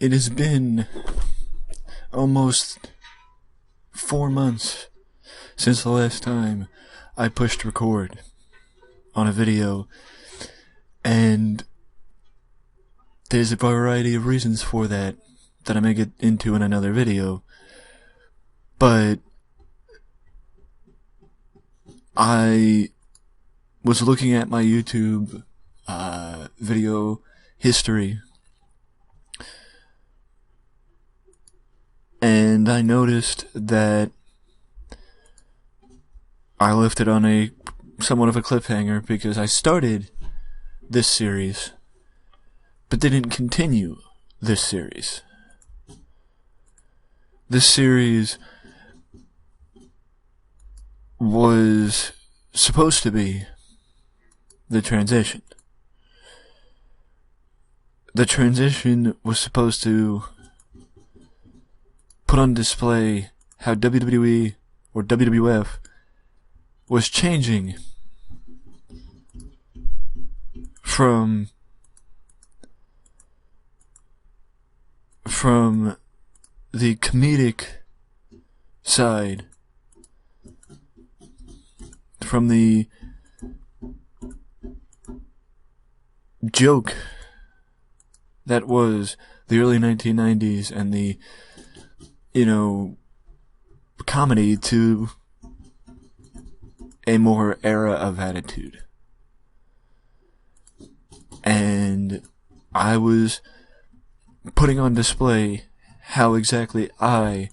It has been almost 4 months since the last time I pushed record on a video, and there's a variety of reasons for that I may get into in another video, but I was looking at my YouTube video history, and I noticed that I left it on a somewhat of a cliffhanger because I started this series but didn't continue this series. This series was supposed to be the transition. The transition was supposed to put on display how WWE or WWF was changing from the comedic side, from the joke that was the early 1990s and the, comedy, to a more era of attitude. And I was putting on display how exactly I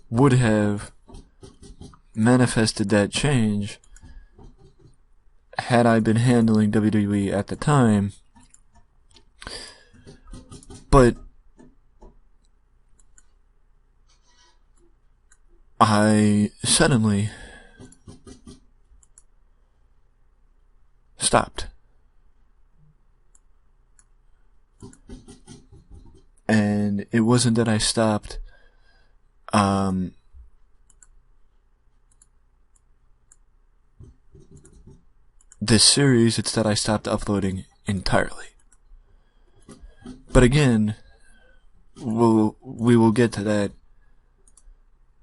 would have manifested that change had I been handling WWE at the time. But I suddenly stopped. And it wasn't that I stopped this series, it's that I stopped uploading entirely. But again, we will get to that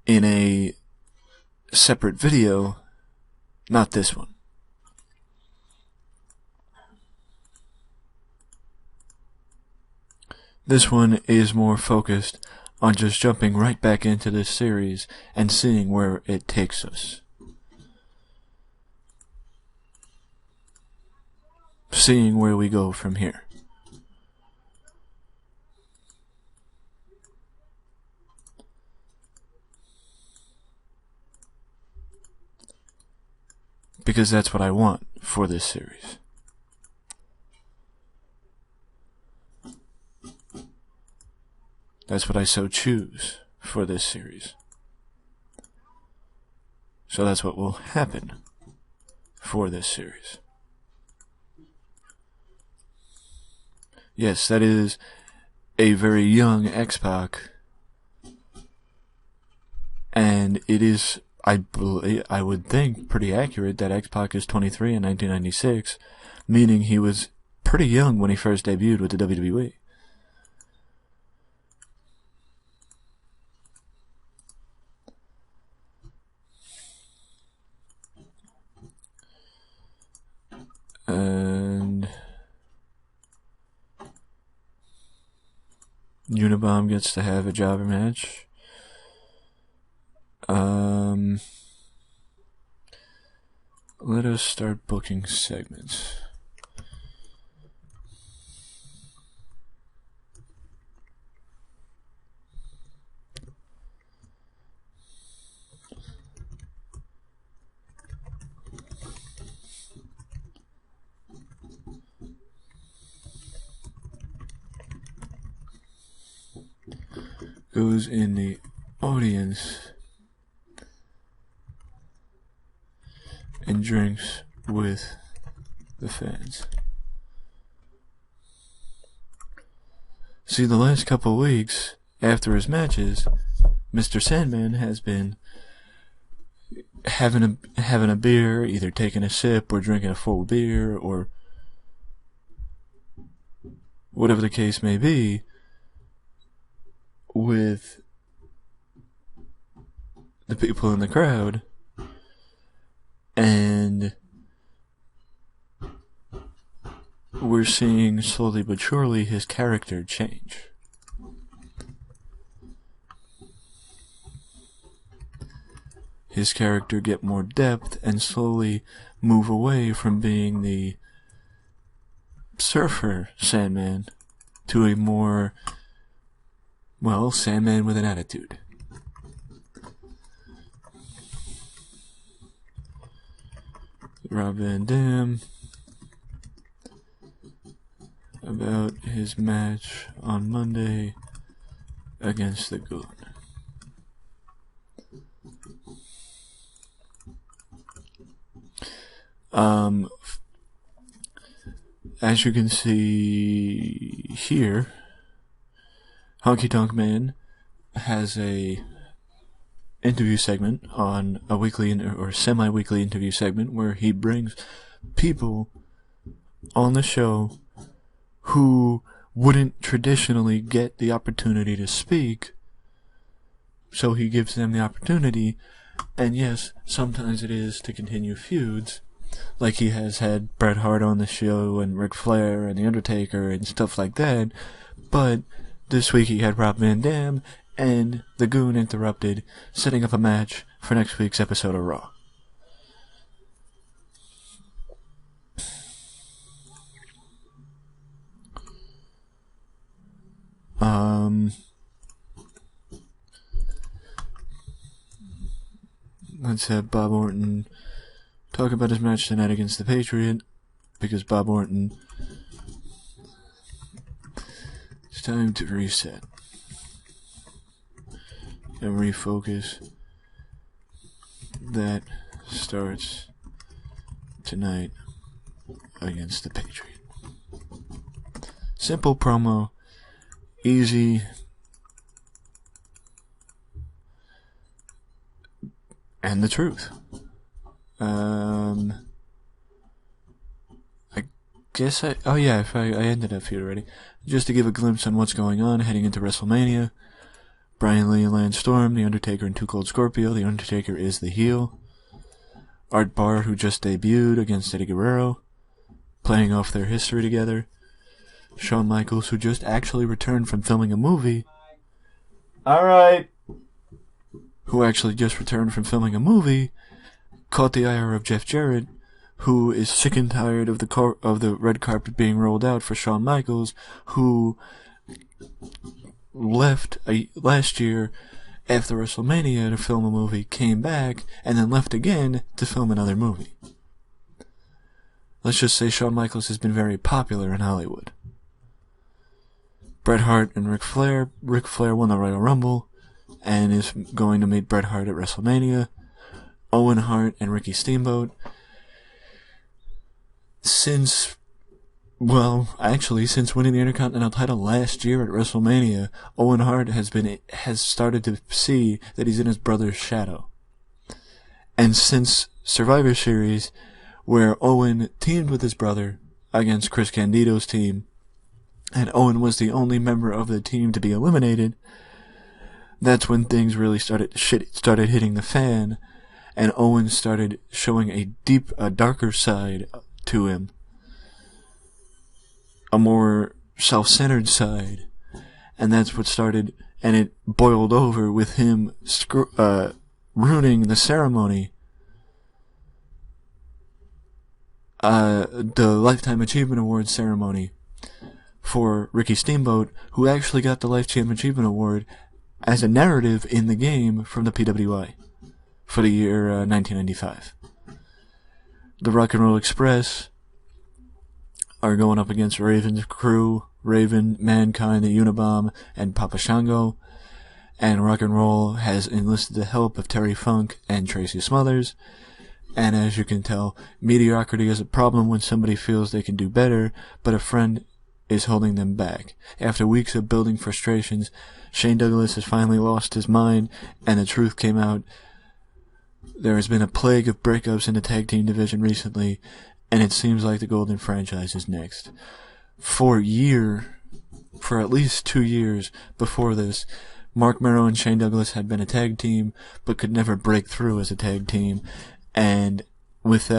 in a separate video, not this one. This one is more focused on just jumping right back into this series and seeing where it takes us. Seeing where we go from here. Because that's what I want for this series. That's what I so choose for this series. So that's what will happen for this series. Yes, that is a very young X-Pac, and it is, I would think, pretty accurate that X-Pac is 23 in 1996, meaning he was pretty young when he first debuted with the WWE. And Unabomb gets to have a jobber match. Let us start booking segments. Goes in the audience and drinks with the fans. See, the last couple weeks after his matches, Mr. Sandman has been having a beer, either taking a sip or drinking a full beer or whatever the case may be, with the people in the crowd, and we're seeing slowly but surely his character change. His character get more depth and slowly move away from being the surfer Sandman to a more, well, Sandman with an attitude. Rob Van Dam about his match on Monday against the Goon. As you can see here, Tonk Man has a interview segment on a weekly or semi-weekly interview segment where he brings people on the show who wouldn't traditionally get the opportunity to speak, so he gives them the opportunity. And yes, sometimes it is to continue feuds, like he has had Bret Hart on the show and Ric Flair and The Undertaker and stuff like that, but this week he had Rob Van Dam, and the Goon interrupted, setting up a match for next week's episode of Raw. Let's have Bob Orton talk about his match tonight against the Patriot, because Bob Orton, it's time to reset and refocus. That starts tonight against the Patriot. Simple promo, easy, and the truth. I guess I ended up here already. Just to give a glimpse on what's going on heading into WrestleMania. Brian Lee and Lance Storm, The Undertaker and Too Cold Scorpio. The Undertaker is the heel. Art Barr, who just debuted against Eddie Guerrero, playing off their history together. Shawn Michaels, who just actually returned from filming a movie. Alright. Who actually just returned from filming a movie, caught the ire of Jeff Jarrett, who is sick and tired of the red carpet being rolled out for Shawn Michaels, who left last year after WrestleMania to film a movie, came back, and then left again to film another movie. Let's just say Shawn Michaels has been very popular in Hollywood. Bret Hart and Ric Flair. Ric Flair won the Royal Rumble and is going to meet Bret Hart at WrestleMania. Owen Hart and Ricky Steamboat. Since winning the Intercontinental title last year at WrestleMania, Owen Hart has started to see that he's in his brother's shadow. And since Survivor Series, where Owen teamed with his brother against Chris Candido's team, and Owen was the only member of the team to be eliminated, that's when things really started hitting the fan, and Owen started showing a darker side to him. A more self-centered side. And that's what started, and it boiled over with him ruining the ceremony. The Lifetime Achievement Award ceremony for Ricky Steamboat, who actually got the Lifetime Achievement Award as a narrative in the game from the PWI for the year 1995. The Rock and Roll Express are going up against Raven's crew, Raven, Mankind, the Unabomb, and Papa Shango, and Rock and Roll has enlisted the help of Terry Funk and Tracy Smothers, and as you can tell, mediocrity is a problem when somebody feels they can do better, but a friend is holding them back. After weeks of building frustrations, Shane Douglas has finally lost his mind, and the truth came out. There has been a plague of breakups in the tag team division recently, and it seems like the Golden franchise is next. For at least 2 years before this, Mark Merrow and Shane Douglas had been a tag team, but could never break through as a tag team. And with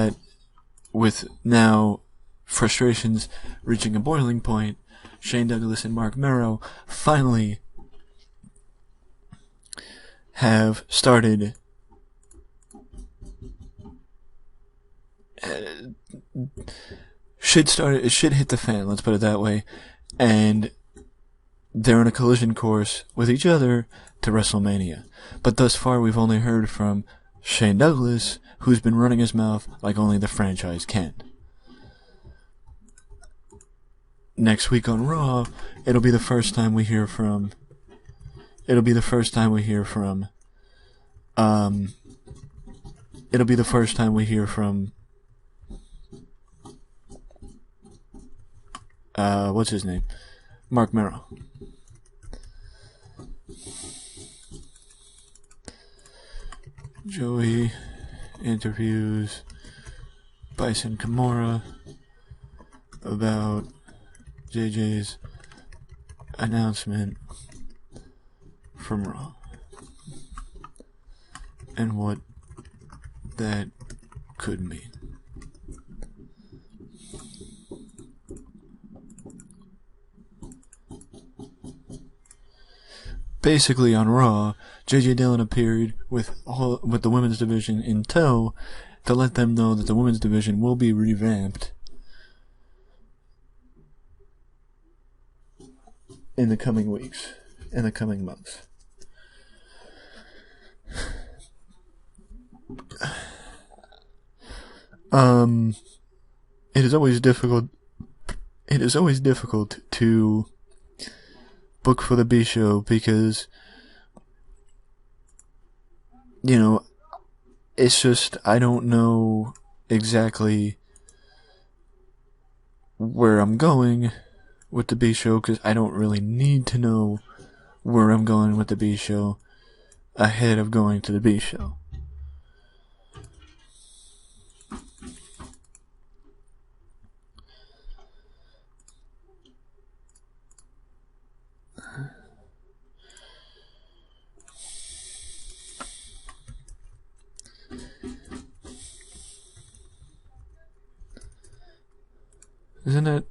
now frustrations reaching a boiling point, Shane Douglas and Mark Merrow finally have started shit hit the fan, let's put it that way, and they're on a collision course with each other to WrestleMania. But thus far we've only heard from Shane Douglas, who's been running his mouth like only the franchise can. Next week on Raw, it'll be the first time we hear from what's his name? Mark Merrow. Joey interviews Bison Kimura about JJ's announcement from Raw and what that could mean. Basically, on Raw, J.J. Dillon appeared with the women's division in tow to let them know that the women's division will be revamped in the coming weeks, in the coming months. It is always difficult to book for the B show because, it's just, I don't know exactly where I'm going with the B show because I don't really need to know where I'm going with the B show ahead of going to the B show. Isn't it,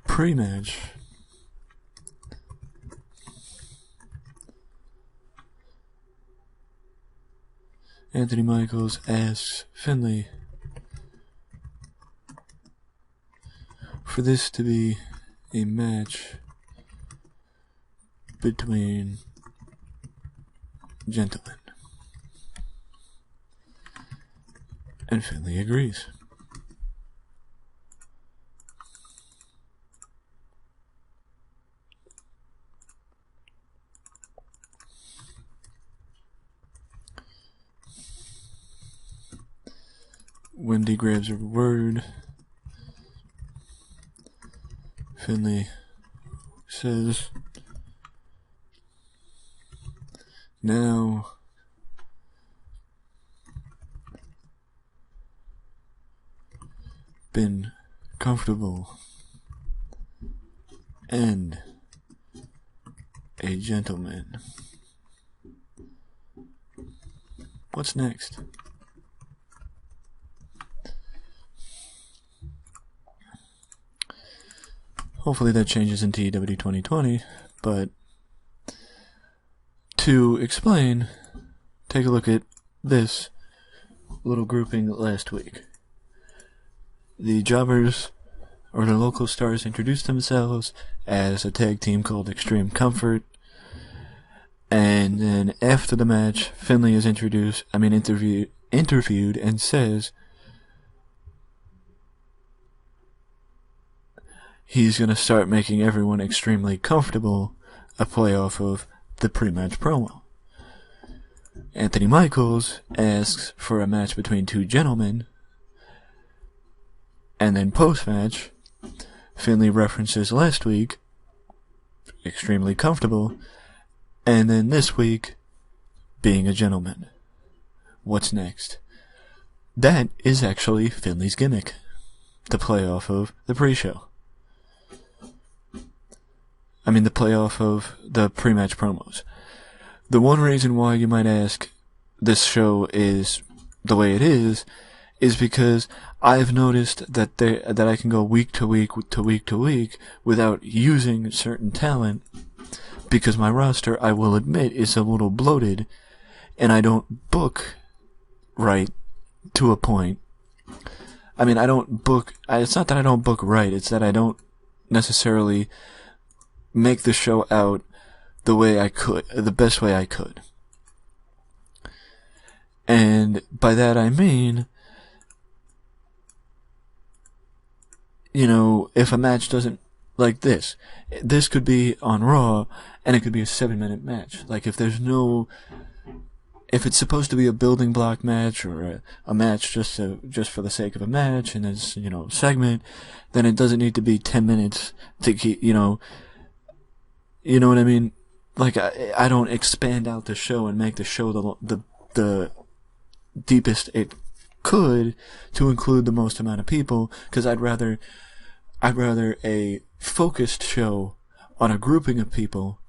pre-match? Anthony Michaels asks Finlay for this to be a match between gentlemen. And Finlay agrees. Wendy grabs her word. Finlay says, now been comfortable and a gentleman. What's next? Hopefully that changes in TEW 2020, but to explain, take a look at this little grouping last week. The jobbers, or the local stars, introduced themselves as a tag team called Extreme Comfort, and then after the match, Finlay is interviewed and says he's going to start making everyone extremely comfortable, a play off of the pre-match promo. Anthony Michaels asks for a match between two gentlemen, and then post-match, Finlay references last week, extremely comfortable, And then this week, being a gentleman. What's next? That is actually Finley's gimmick, to play off of the pre-show. I mean, the play off of the pre-match promos. The one reason why you might ask this show is the way it is because I've noticed that that I can go week to week to week to week without using certain talent, because my roster, I will admit, is a little bloated, and I don't book right to a point. I mean, I don't book, it's not that I don't book right, it's that I don't necessarily make the show out the way I could, the best way I could. And by that I mean, you know, if a match doesn't, like this could be on Raw, and it could be a 7-minute match. Like, if it's supposed to be a building block match, or a match just for the sake of a match, and it's, you know, segment, then it doesn't need to be 10 minutes to keep, you know what I mean? Like, I don't expand out the show and make the show the deepest it could to include the most amount of people, because I'd rather a focused show on a grouping of people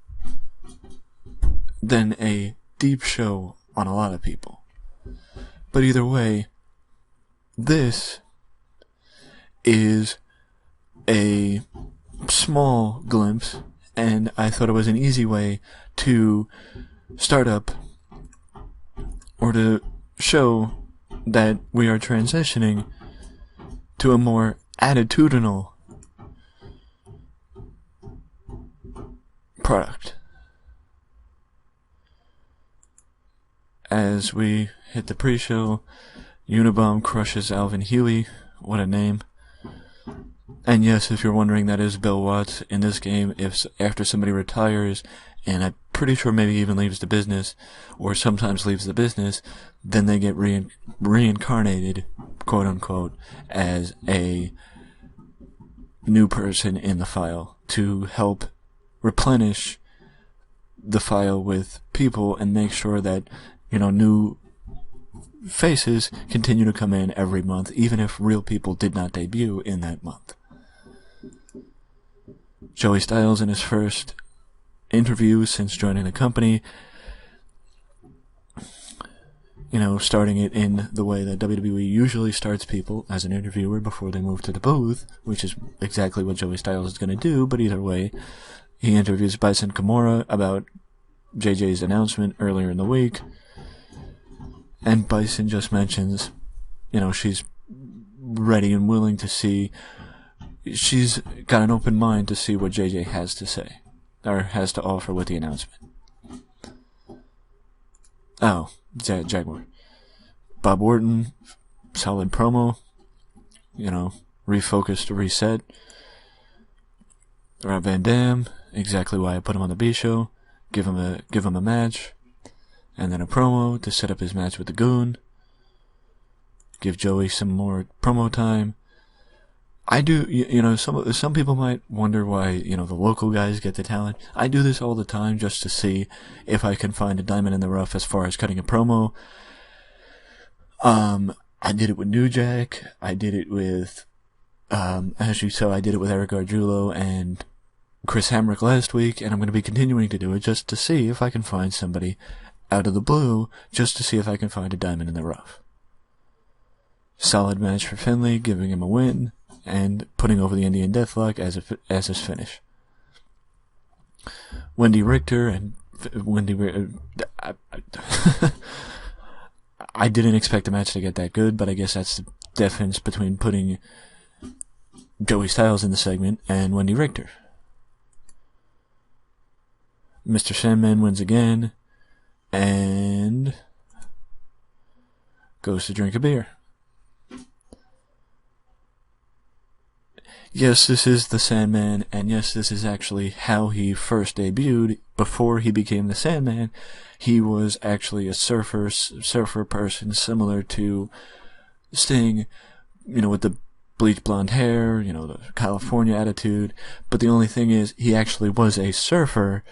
than a deep show on a lot of people. But either way, this is a small glimpse, and I thought it was an easy way to start up, or to show that we are transitioning to a more attitudinal product. As we hit the pre-show, Unabomb crushes Alvin Huey. What a name. And yes, if you're wondering, that is Bill Watts in this game. If after somebody retires, and I'm pretty sure maybe even leaves the business, or sometimes leaves the business, then they get reincarnated, quote unquote, as a new person in the file to help replenish the file with people and make sure that, you know, new faces continue to come in every month, even if real people did not debut in that month. Joey Styles, in his first interview since joining the company, you know, starting it in the way that WWE usually starts people, as an interviewer before they move to the booth, which is exactly what Joey Styles is going to do, but either way, he interviews Bison Kimura about JJ's announcement earlier in the week, and Bison just mentions, you know, she's ready and willing to see, she's got an open mind to see what JJ has to say, or has to offer with the announcement. Oh, Jaguar. Bob Orton, solid promo, you know, refocused, reset. Rob Van Dam, exactly why I put him on the B show, give him a match, and then a promo to set up his match with the Goon. Give Joey some more promo time. I do, you know, some people might wonder why, you know, the local guys get the talent. I do this all the time just to see if I can find a diamond in the rough as far as cutting a promo. I did it with New Jack. I did it with, as you saw, I did it with Eric Gargiulo and Chris Hamrick last week, and I'm going to be continuing to do it just to see if I can find somebody out of the blue, just to see if I can find a diamond in the rough. Solid match for Finley, giving him a win, and putting over the Indian Deathlock as his finish. Wendy Richter and I didn't expect the match to get that good, but I guess that's the difference between putting Joey Styles in the segment and Wendy Richter. Mr. Sandman wins again, and goes to drink a beer. Yes, this is the Sandman, and yes, this is actually how he first debuted. Before he became the Sandman, he was actually a surfer person, similar to Sting, you know, with the bleach blonde hair, you know, the California attitude. But the only thing is, he actually was a surfer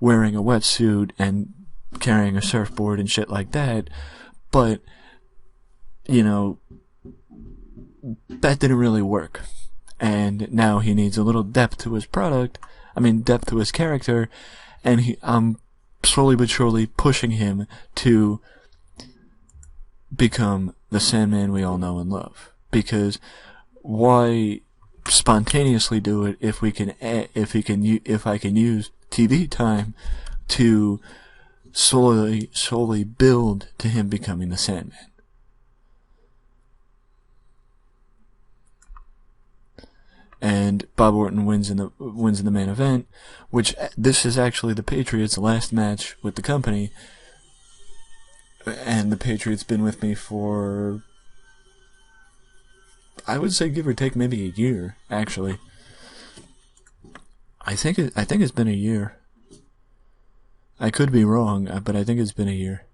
wearing a wetsuit and carrying a surfboard and shit like that, but, you know, that didn't really work. And now he needs a little depth to his depth to his character, and I'm slowly but surely pushing him to become the Sandman we all know and love. Because why spontaneously do it if I can use TV time to slowly build to him becoming the Sandman? And Bob Orton wins in the main event, which this is actually the Patriots' last match with the company, and the Patriots been with me for, I would say, give or take, maybe a year. Actually, I think it's been a year. I could be wrong, but I think it's been a year.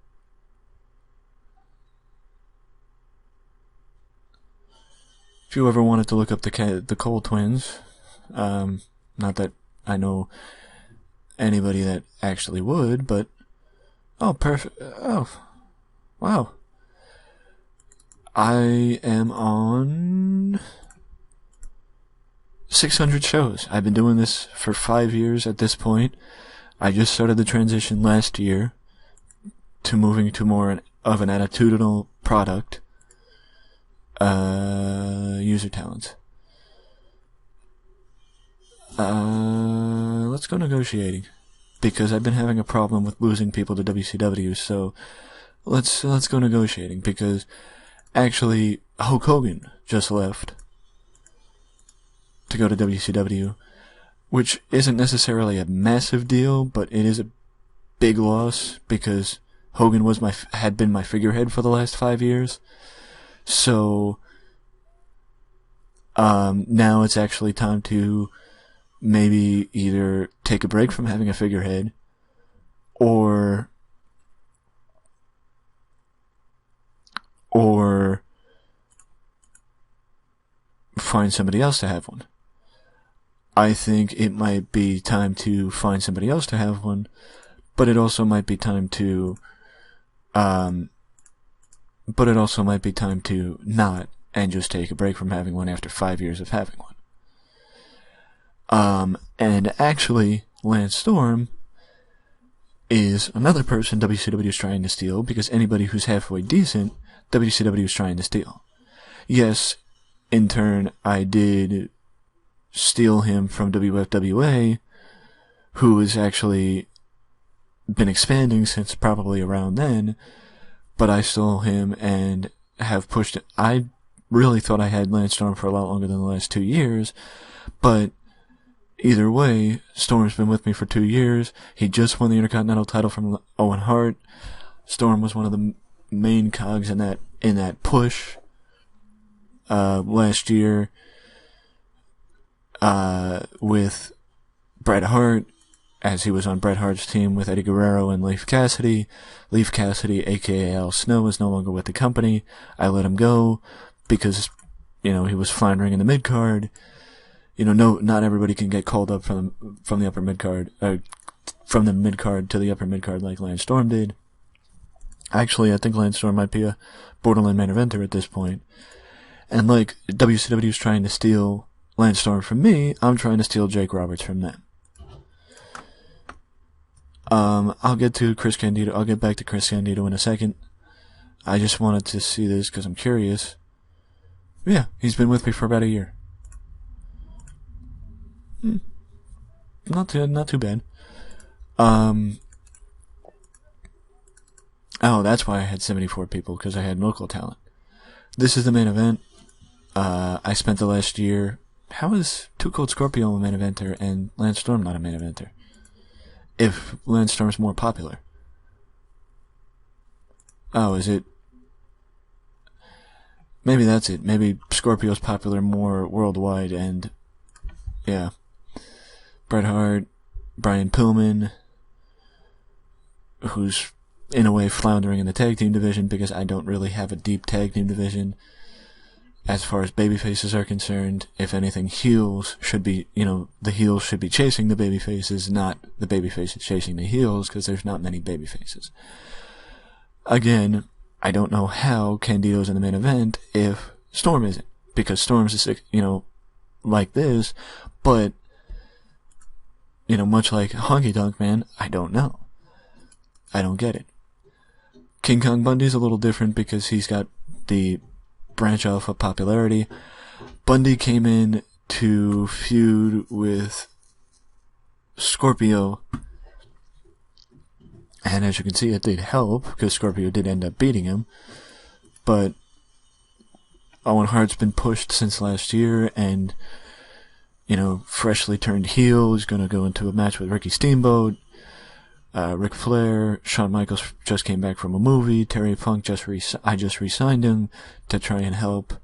If you ever wanted to look up the Cole twins, not that I know anybody that actually would, but perfect. Oh, wow. I am on 600 shows. I've been doing this for 5 years at this point. I just started the transition last year to moving to more of an attitudinal product. User talents. Let's go negotiating, because I've been having a problem with losing people to WCW. So let's go negotiating, because actually Hulk Hogan just left to go to WCW, which isn't necessarily a massive deal, but it is a big loss, because Hogan had been my figurehead for the last 5 years. So now it's actually time to maybe either take a break from having a figurehead, or find somebody else to have one. I think it might be time to find somebody else to have one, but it also might be time to not, and just take a break from having one after 5 years of having one. And actually, Lance Storm is another person WCW is trying to steal, because anybody who's halfway decent, WCW is trying to steal. Yes, in turn, I did steal him from WFWA, who has actually been expanding since probably around then, but I stole him and have pushed it. I really thought I had Lance Storm for a lot longer than the last 2 years, but either way, Storm's been with me for 2 years. He just won the Intercontinental title from Owen Hart. Storm was one of the main cogs in that push last year with Bret Hart, as he was on Bret Hart's team with Eddie Guerrero and Leif Cassidy. Leif Cassidy, aka Al Snow, is no longer with the company. I let him go because, he was floundering in the mid-card. Not everybody can get called up from the upper mid-card, from the mid-card to the upper mid-card like Lance Storm did. Actually, I think Lance Storm might be a borderline main eventer at this point. And like WCW is trying to steal Lance Storm from me, I'm trying to steal Jake Roberts from them. I'll get to Chris Candido. I'll get back to Chris Candido in a second. I just wanted to see this because I'm curious. Yeah, he's been with me for about a year. Not too bad. Oh, that's why I had 74 people, because I had local talent. This is the main event. I spent the last year. How is Too Cold Scorpio a main eventer and Lance Storm not a main eventer? If Lance Storm's more popular. Oh, is it? Maybe that's it. Maybe Scorpio's popular more worldwide, and yeah. Bret Hart, Brian Pillman, who's in a way floundering in the tag team division because I don't really have a deep tag team division. as far as babyfaces are concerned, if anything, heels should be, the heels should be chasing the babyfaces, not the babyfaces chasing the heels, because there's not many babyfaces. Again, I don't know how Candido's in the main event if Storm isn't, because Storm's like this, but, much like Honky Tonk Man, I don't know. I don't get it. King Kong Bundy's a little different because he's got the branch off of popularity. Bundy came in to feud with Scorpio, and as you can see, it did help because Scorpio did end up beating him. But Owen Hart's been pushed since last year, and freshly turned heel. He's going to go into a match with Ricky Steamboat, Ric Flair. Shawn Michaels just came back from a movie. Terry Funk I just re-signed him to try and help,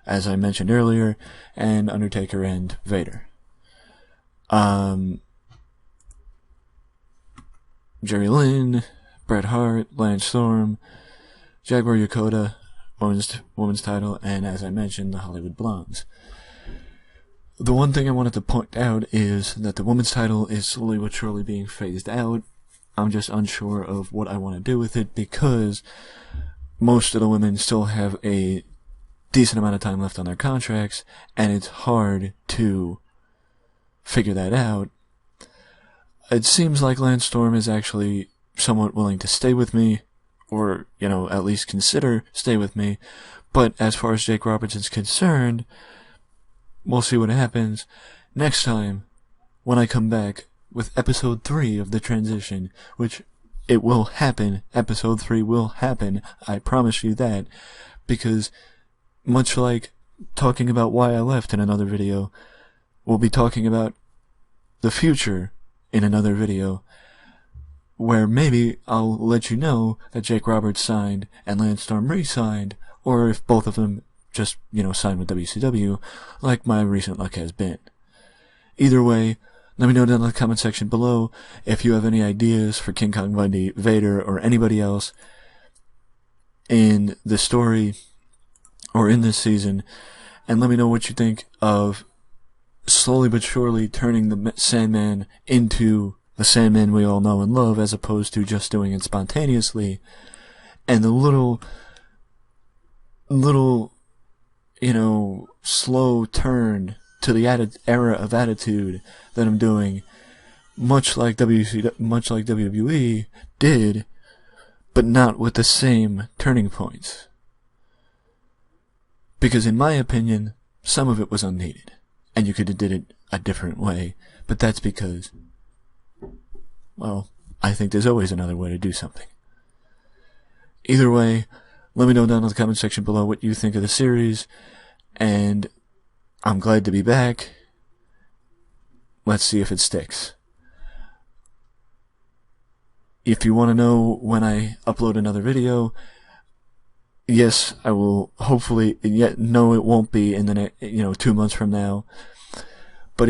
as I mentioned earlier, and Undertaker and Vader. Jerry Lynn, Bret Hart, Lance Storm, Jaguar Yokota, women's title, and as I mentioned, the Hollywood Blondes. The one thing I wanted to point out is that the women's title is slowly but surely being phased out. I'm just unsure of what I want to do with it because most of the women still have a decent amount of time left on their contracts, and it's hard to figure that out. It seems like Lance Storm is actually somewhat willing to stay with me, or, at least consider stay with me, but as far as Jake Roberts is concerned, we'll see what happens next time when I come back with episode 3 of the transition, which it will happen. Episode 3 will happen. I promise you that, because much like talking about why I left in another video, we'll be talking about the future in another video, where maybe I'll let you know that Jake Roberts signed and Lance Storm re-signed, or if both of them just, signed with WCW, like my recent luck has been. Either way, let me know down in the comment section below if you have any ideas for King Kong Bundy, Vader, or anybody else in the story or in this season, and let me know what you think of slowly but surely turning the Sandman into the Sandman we all know and love, as opposed to just doing it spontaneously, and the little slow turn to the era of attitude that I'm doing, much like WWE did, but not with the same turning points. Because in my opinion, some of it was unneeded, and you could have did it a different way, but that's because, well, I think there's always another way to do something. Either way, let me know down in the comment section below what you think of the series, and I'm glad to be back. Let's see if it sticks. If you want to know when I upload another video, yes, I will hopefully, no, it won't be in the next, 2 months from now. But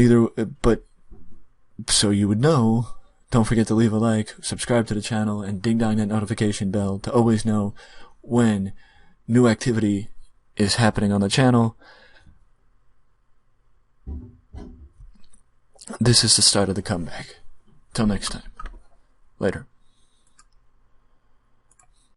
so you would know, don't forget to leave a like, subscribe to the channel, and ding dong that notification bell to always know when new activity is happening on the channel. This is the start of the comeback. Till next time. Later.